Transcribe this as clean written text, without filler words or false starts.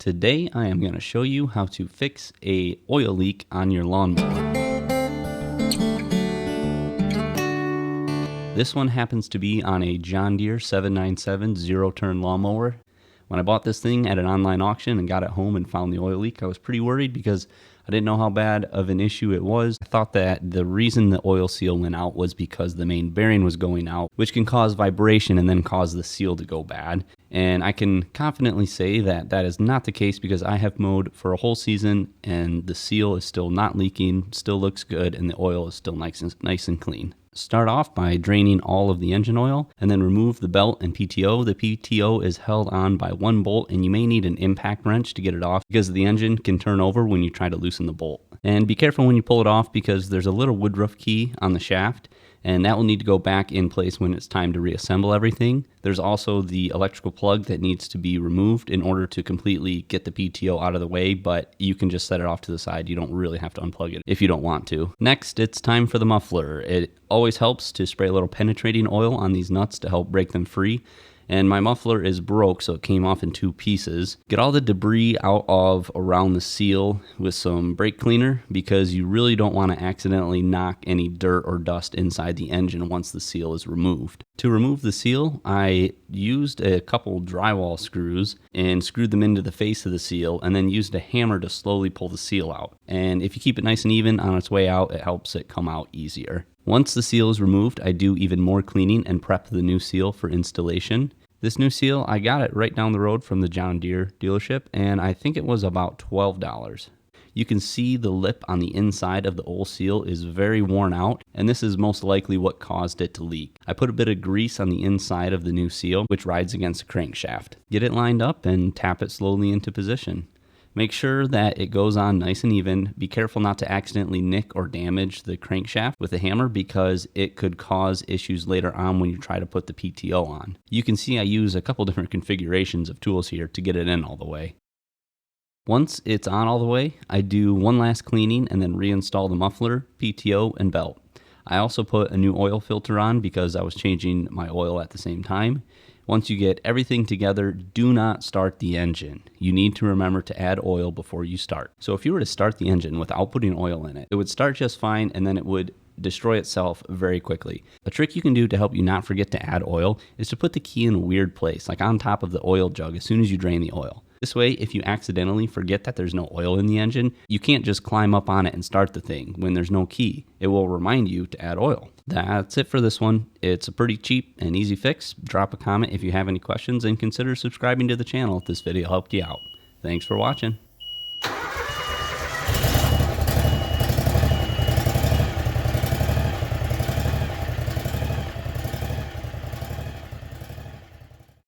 Today I am going to show you how to fix a oil leak on your lawnmower. This one happens to be on a John Deere 797 zero-turn lawnmower. When I bought this thing at an online auction and got it home and found the oil leak, I was pretty worried because I didn't know how bad of an issue it was. I thought that the reason the oil seal went out was because the main bearing was going out, which can cause vibration and then cause the seal to go bad. And I can confidently say that that is not the case because I have mowed for a whole season and the seal is still not leaking, still looks good, and the oil is still nice and clean. Start off by draining all of the engine oil and then remove the belt and PTO. The PTO is held on by one bolt and you may need an impact wrench to get it off because the engine can turn over when you try to loosen the bolt. And be careful when you pull it off because there's a little woodruff key on the shaft and that will need to go back in place when it's time to reassemble everything. There's also the electrical plug that needs to be removed in order to completely get the PTO out of the way, but you can just set it off to the side. You don't really have to unplug it if you don't want to. Next, it's time for the muffler. It always helps to spray a little penetrating oil on these nuts to help break them free. And my muffler is broke, so it came off in two pieces. Get all the debris out of around the seal with some brake cleaner because you really don't want to accidentally knock any dirt or dust inside the engine once the seal is removed. To remove the seal, I used a couple drywall screws and screwed them into the face of the seal and then used a hammer to slowly pull the seal out. And if you keep it nice and even on its way out, it helps it come out easier. Once the seal is removed, I do even more cleaning and prep the new seal for installation. This new seal, I got it right down the road from the John Deere dealership, and I think it was about $12. You can see the lip on the inside of the old seal is very worn out, and this is most likely what caused it to leak. I put a bit of grease on the inside of the new seal, which rides against the crankshaft. Get it lined up and tap it slowly into position. Make sure that it goes on nice and even. Be careful not to accidentally nick or damage the crankshaft with a hammer because it could cause issues later on when you try to put the PTO on. You can see I use a couple different configurations of tools here to get it in all the way. Once it's on all the way, I do one last cleaning and then reinstall the muffler, PTO, and belt. I also put a new oil filter on because I was changing my oil at the same time. Once you get everything together, do not start the engine. You need to remember to add oil before you start. So if you were to start the engine without putting oil in it, it would start just fine and then it would destroy itself very quickly. A trick you can do to help you not forget to add oil is to put the key in a weird place, like on top of the oil jug as soon as you drain the oil. This way, if you accidentally forget that there's no oil in the engine, you can't just climb up on it and start the thing when there's no key. It will remind you to add oil. That's it for this one. It's a pretty cheap and easy fix. Drop a comment if you have any questions and consider subscribing to the channel if this video helped you out. Thanks for watching.